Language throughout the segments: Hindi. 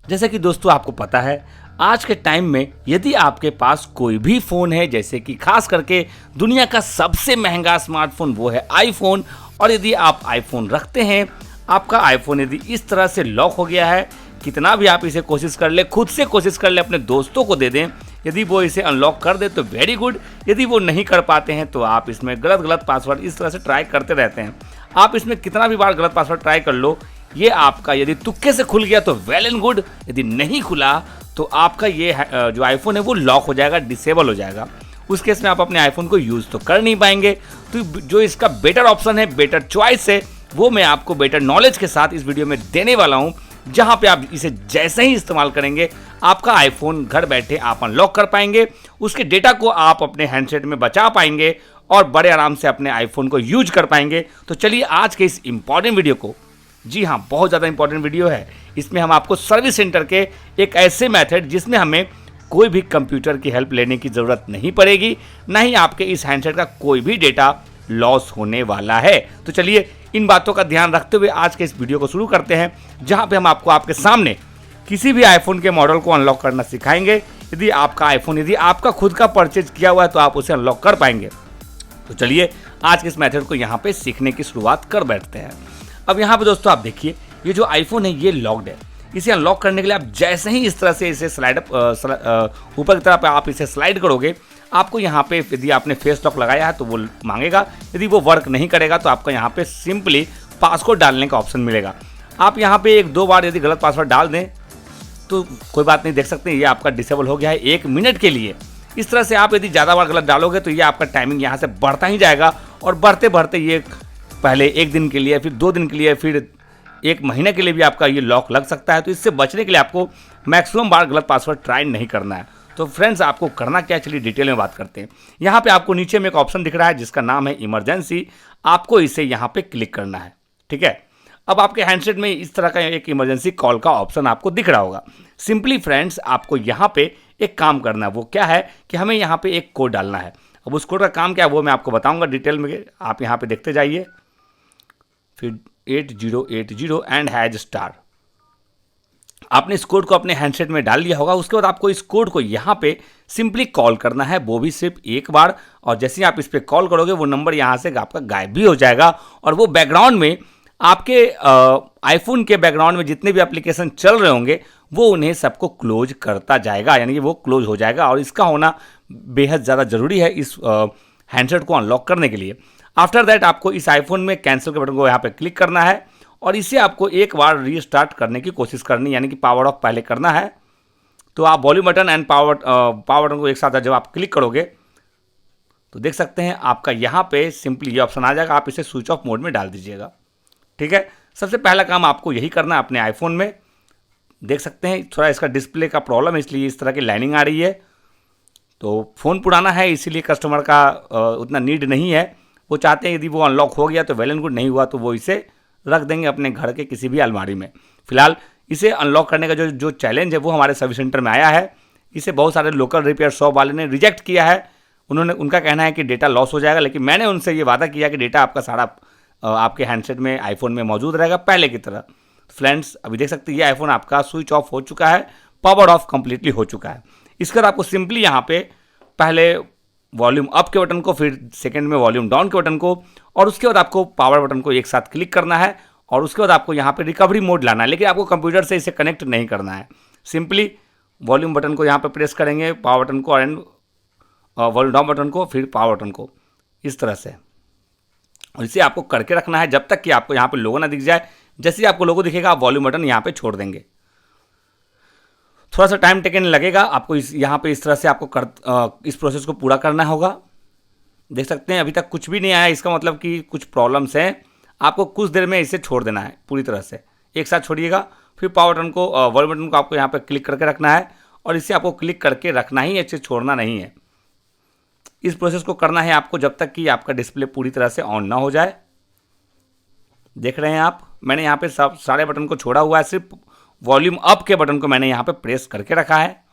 जैसे कि दोस्तों आपको पता है, आज के टाइम में यदि आपके पास कोई भी फ़ोन है, जैसे कि खास करके दुनिया का सबसे महंगा स्मार्टफोन वो है आईफोन, और यदि आप आईफोन रखते हैं, आपका आईफोन यदि इस तरह से लॉक हो गया है, कितना भी आप इसे कोशिश कर ले, खुद से कोशिश कर ले, अपने दोस्तों को दे दें, यदि वो इसे अनलॉक कर दे तो वेरी गुड। यदि वो नहीं कर पाते हैं तो आप इसमें गलत पासवर्ड इस तरह से ट्राई करते रहते हैं। आप इसमें कितना भी बार गलत पासवर्ड ट्राई कर लो, ये आपका यदि तुक्के से खुल गया तो वेल एंड गुड, यदि नहीं खुला तो आपका ये जो आईफोन है वो लॉक हो जाएगा, डिसेबल हो जाएगा। उस केस में आप अपने आईफोन को यूज़ तो कर नहीं पाएंगे। तो जो इसका बेटर ऑप्शन है, बेटर चॉइस है, वो मैं आपको बेटर नॉलेज के साथ इस वीडियो में देने वाला हूँ, जहाँ पे आप इसे जैसे ही इस्तेमाल करेंगे आपका आईफोन घर बैठे आप अनलॉक कर पाएंगे, उसके डेटा को आप अपने हैंडसेट में बचा पाएंगे और बड़े आराम से अपने आईफोन को यूज कर पाएंगे। तो चलिए आज के इस इंपॉर्टेंट वीडियो को, जी हाँ बहुत ज़्यादा इंपॉर्टेंट वीडियो है, इसमें हम आपको सर्विस सेंटर के एक ऐसे मेथड जिसमें हमें कोई भी कंप्यूटर की हेल्प लेने की ज़रूरत नहीं पड़ेगी, ना ही आपके इस हैंडसेट का कोई भी डेटा लॉस होने वाला है। तो चलिए इन बातों का ध्यान रखते हुए आज के इस वीडियो को शुरू करते हैं, जहां पे हम आपको आपके सामने किसी भी आईफोन के मॉडल को अनलॉक करना सिखाएंगे। यदि आपका आईफोन यदि आपका खुद का परचेज किया हुआ है तो आप उसे अनलॉक कर पाएंगे। तो चलिए आज के इस मेथड को यहाँ पे सीखने की शुरुआत कर बैठते हैं। अब यहाँ पे दोस्तों आप देखिए, ये जो आईफोन है ये लॉक्ड है। इसे अनलॉक करने के लिए आप जैसे ही इस तरह से इसे ऊपर की तरफ आप इसे स्लाइड करोगे, आपको यहाँ पे यदि आपने फेस लॉक लगाया है तो वो मांगेगा। यदि वो वर्क नहीं करेगा तो आपको यहाँ पे सिंपली पासवर्ड डालने का ऑप्शन मिलेगा। आप यहाँ पे 1-2 बार यदि गलत पासवर्ड डाल दें तो कोई बात नहीं, देख सकते हैं ये आपका डिसेबल हो गया है 1 मिनट के लिए। इस तरह से आप यदि ज़्यादा बार गलत डालोगे तो ये आपका टाइमिंग यहाँ से बढ़ता ही जाएगा, और बढ़ते बढ़ते ये पहले 1 दिन के लिए, फिर 2 दिन के लिए, फिर 1 महीने के लिए भी आपका ये लॉक लग सकता है। तो इससे बचने के लिए आपको मैक्सिमम बार गलत पासवर्ड ट्राई नहीं करना है। तो फ्रेंड्स आपको करना क्या है, चलिए डिटेल में बात करते हैं। यहाँ पे आपको नीचे में एक ऑप्शन दिख रहा है जिसका नाम है इमरजेंसी। आपको इसे यहाँ पे क्लिक करना है, ठीक है। अब आपके हैंडसेट में इस तरह का एक इमरजेंसी कॉल का ऑप्शन आपको दिख रहा होगा। सिंपली फ्रेंड्स आपको यहाँ पे एक काम करना है, वो क्या है कि हमें यहाँ पे एक कोड डालना है। अब उस कोड का काम क्या है वो मैं आपको बताऊँगा डिटेल में, आप यहाँ पे देखते जाइए। फिर 8080 एंड हैज स्टार, आपने इस कोड को अपने हैंडसेट में डाल लिया होगा। उसके बाद आपको इस कोड को यहाँ पे सिंपली कॉल करना है, वो भी सिर्फ एक बार। और जैसे ही आप इस पर कॉल करोगे वो नंबर यहाँ से आपका गायब भी हो जाएगा, और वो बैकग्राउंड में आपके आईफोन के बैकग्राउंड में जितने भी एप्लीकेशन चल रहे होंगे वो उन्हें सबको क्लोज करता जाएगा, यानी कि वो क्लोज हो जाएगा। और इसका होना बेहद ज़्यादा ज़रूरी है इस हैंडसेट को अनलॉक करने के लिए। आफ्टर दैट आपको इस आईफोन में कैंसिल के बटन को यहाँ पे क्लिक करना है, और इसे आपको एक बार रीस्टार्ट करने की कोशिश करनी, यानी कि पावर ऑफ पहले करना है। तो आप volume button and power button को एक साथ जब आप क्लिक करोगे तो देख सकते हैं आपका यहाँ पे सिंपली ये ऑप्शन आ जाएगा, आप इसे स्विच ऑफ मोड में डाल दीजिएगा, ठीक है। सबसे पहला काम आपको यही करना है अपने आईफोन में। देख सकते हैं थोड़ा इसका डिस्प्ले का प्रॉब्लम है, इसलिए इस तरह की लाइनिंग आ रही है। तो फ़ोन पुराना है इसीलिए कस्टमर का उतना नीड नहीं है। वो चाहते हैं यदि वो अनलॉक हो गया तो वेल एंड गुड, नहीं हुआ तो वो इसे रख देंगे अपने घर के किसी भी अलमारी में। फिलहाल इसे अनलॉक करने का जो चैलेंज है वो हमारे सर्विस सेंटर में आया है। इसे बहुत सारे लोकल रिपेयर शॉप वाले ने रिजेक्ट किया है। उनका कहना है कि डेटा लॉस हो जाएगा, लेकिन मैंने उनसे ये वादा किया कि डेटा आपका सारा आपके हैंडसेट में आईफोन में मौजूद रहेगा पहले की तरह। फ्रेंड्स अभी देख सकते हैं ये आईफोन आपका स्विच ऑफ हो चुका है, पावर ऑफ कंप्लीटली हो चुका है। इसके बाद आपको सिंपली यहाँ पे पहले वॉल्यूम अप के बटन को, फिर सेकंड में वॉल्यूम डाउन के बटन को, और उसके बाद आपको पावर बटन को एक साथ क्लिक करना है, और उसके बाद आपको यहाँ पे रिकवरी मोड लाना है। लेकिन आपको कंप्यूटर से इसे कनेक्ट नहीं करना है। सिंपली वॉल्यूम बटन को यहाँ पे प्रेस करेंगे, पावर बटन को एंड वॉल्यूम डाउन बटन को, फिर पावर बटन को, इस तरह से। और इसे आपको करके रखना है जब तक कि आपको यहाँ पे लोगो ना दिख जाए। जैसे ही आपको लोगो दिखेगा आप वॉल्यूम बटन यहाँ पे छोड़ देंगे। थोड़ा सा टाइम टेकन लगेगा आपको, यहाँ पे इस तरह से आपको इस प्रोसेस को पूरा करना होगा। देख सकते हैं अभी तक कुछ भी नहीं आया, इसका मतलब कि कुछ प्रॉब्लम्स हैं। आपको कुछ देर में इसे छोड़ देना है पूरी तरह से, एक साथ छोड़िएगा। फिर पावर बटन को, वॉल्यूम बटन को आपको यहाँ पे क्लिक करके रखना है, और इसे आपको क्लिक करके रखना ही है, इसे छोड़ना नहीं है। इस प्रोसेस को करना है आपको जब तक कि आपका डिस्प्ले पूरी तरह से ऑन ना हो जाए। देख रहे हैं आप, मैंने यहाँ पे सारे बटन को छोड़ा हुआ है, सिर्फ वॉल्यूम अप के बटन को मैंने यहाँ पे प्रेस करके रखा है।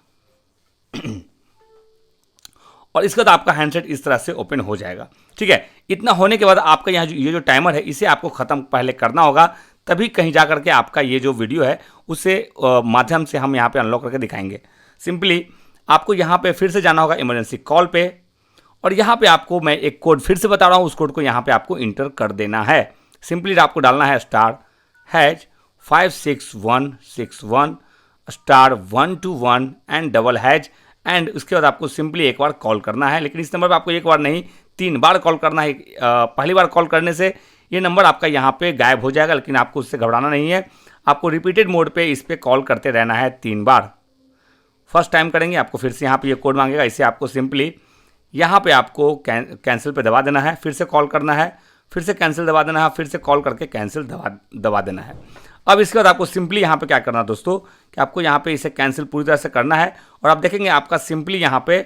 और इसके बाद आपका हैंडसेट इस तरह से ओपन हो जाएगा, ठीक है। इतना होने के बाद आपका यहाँ ये जो टाइमर है इसे आपको ख़त्म पहले करना होगा, तभी कहीं जा करके आपका ये जो वीडियो है उसे माध्यम से हम यहाँ पे अनलॉक करके दिखाएंगे। सिंपली आपको यहाँ पे फिर से जाना होगा इमरजेंसी कॉल पे, और यहाँ पे आपको मैं एक कोड फिर से बता रहा हूँ, उस कोड को यहाँ पे आपको इंटर कर देना है। सिंपली आपको डालना है *#566161 *121 एंड ##, एंड उसके बाद आपको सिंपली एक बार कॉल करना है। लेकिन इस नंबर पर आपको एक बार नहीं 3 बार कॉल करना है। पहली बार कॉल करने से ये नंबर आपका यहाँ पे गायब हो जाएगा, लेकिन आपको उससे घबराना नहीं है। आपको रिपीटेड मोड पे इस पर कॉल करते रहना है 3 बार। फर्स्ट टाइम करेंगे आपको फिर से यहाँ पे ये कोड मांगेगा, इसे आपको सिंपली यहाँ पे आपको कैंसिल पे दबा देना है, फिर से कॉल करना है, फिर से कैंसिल दबा देना है, फिर से कॉल करके कैंसिल दबा देना है। अब इसके बाद आपको सिंपली यहाँ पे क्या करना है दोस्तों कि आपको यहाँ पे इसे कैंसिल पूरी तरह से करना है, और आप देखेंगे आपका सिंपली यहाँ पे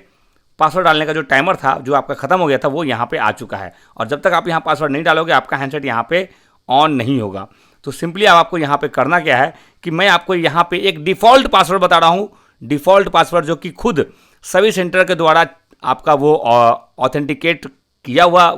पासवर्ड डालने का जो टाइमर था जो आपका खत्म हो गया था वो यहाँ पे आ चुका है। और जब तक आप यहाँ पासवर्ड नहीं डालोगे आपका हैंडसेट यहाँ पे ऑन नहीं होगा। तो सिंपली अब आपको यहाँ पे करना क्या है कि मैं आपको यहाँ पे एक डिफ़ॉल्ट पासवर्ड बता रहा हूँ, डिफ़ॉल्ट पासवर्ड जो कि खुद सर्विस सेंटर के द्वारा आपका वो ऑथेंटिकेट किया हुआ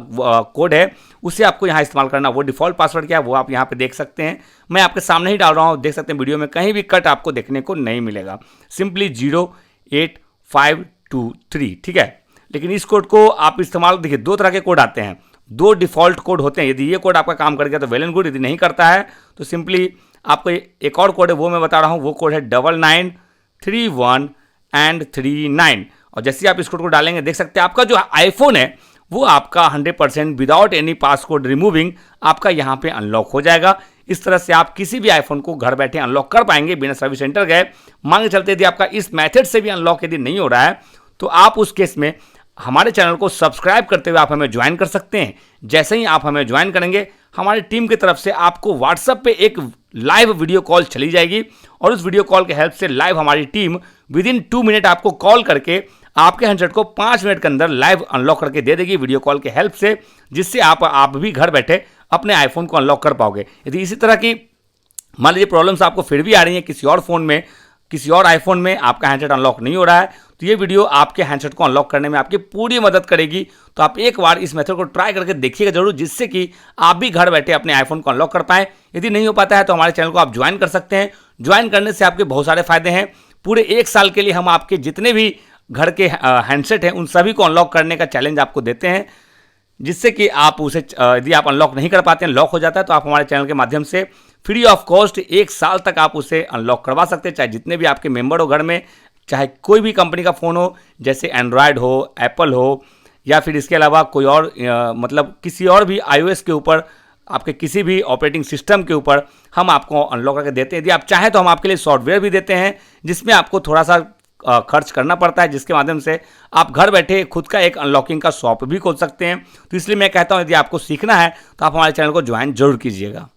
कोड है, उसे आपको यहाँ इस्तेमाल करना। वो डिफ़ॉल्ट पासवर्ड क्या है वो आप यहाँ पे देख सकते हैं, मैं आपके सामने ही डाल रहा हूँ, देख सकते हैं वीडियो में कहीं भी कट आपको देखने को नहीं मिलेगा। सिंपली 08523, ठीक है। लेकिन इस कोड को आप इस्तेमाल, देखिए 2 तरह के कोड आते हैं, 2 डिफ़ॉल्ट कोड होते हैं। यदि ये कोड आपका काम कर गया तो वेल एंड गुड, यदि नहीं करता है तो सिंपली आपको एक और कोड है वो मैं बता रहा हूँ, वो कोड है 9931 एंड 39। और जैसे ही आप इस कोड को डालेंगे देख सकते हैं आपका जो आईफोन है वो आपका 100% विदाउट एनी पासकोड रिमूविंग आपका यहाँ पे अनलॉक हो जाएगा। इस तरह से आप किसी भी आईफोन को घर बैठे अनलॉक कर पाएंगे बिना सर्विस सेंटर गए। मान के चलते यदि आपका इस मेथड से भी अनलॉक यदि नहीं हो रहा है तो आप उस केस में हमारे चैनल को सब्सक्राइब करते हुए आप हमें ज्वाइन कर सकते हैं। जैसे ही आप हमें ज्वाइन करेंगे हमारी टीम की तरफ से आपको व्हाट्सएप पे एक लाइव वीडियो कॉल चली जाएगी, और उस वीडियो कॉल के हेल्प से लाइव हमारी टीम विदिन 2 मिनट आपको कॉल करके आपके हैंडसेट को 5 मिनट के अंदर लाइव अनलॉक करके दे देगी वीडियो कॉल के हेल्प से, जिससे आप भी घर बैठे अपने आईफोन को अनलॉक कर पाओगे। यदि इसी तरह की मान लीजिए प्रॉब्लम्स आपको फिर भी आ रही हैं, किसी और फ़ोन में, किसी और आईफोन में आपका हैंडसेट अनलॉक नहीं हो रहा है, तो ये वीडियो आपके हैंडसेट को अनलॉक करने में आपकी पूरी मदद करेगी। तो आप एक बार इस मेथड को ट्राई करके देखिएगा जरूर, जिससे कि आप भी घर बैठे अपने आईफोन को अनलॉक कर पाएँ। यदि नहीं हो पाता है तो हमारे चैनल को आप ज्वाइन कर सकते हैं। ज्वाइन करने से आपके बहुत सारे फायदे हैं। पूरे 1 साल के लिए हम आपके जितने भी घर के हैंडसेट हैं उन सभी को अनलॉक करने का चैलेंज आपको देते हैं, जिससे कि आप उसे यदि आप अनलॉक नहीं कर पाते हैं, लॉक हो जाता है, तो आप हमारे चैनल के माध्यम से फ्री ऑफ कॉस्ट 1 साल तक आप उसे अनलॉक करवा सकते हैं। चाहे जितने भी आपके मेंबर हो घर में, चाहे कोई भी कंपनी का फ़ोन हो, जैसे एंड्रॉयड हो, एप्पल हो, या फिर इसके अलावा कोई और मतलब किसी और भी iOS के ऊपर, आपके किसी भी ऑपरेटिंग सिस्टम के ऊपर हम आपको अनलॉक करके देते हैं। यदि आप चाहें तो हम आपके लिए सॉफ्टवेयर भी देते हैं, जिसमें आपको थोड़ा सा खर्च करना पड़ता है, जिसके माध्यम से आप घर बैठे खुद का एक अनलॉकिंग का शॉप भी खोल सकते हैं। तो इसलिए मैं कहता हूं यदि आपको सीखना है तो आप हमारे चैनल को ज्वाइन जरूर कीजिएगा।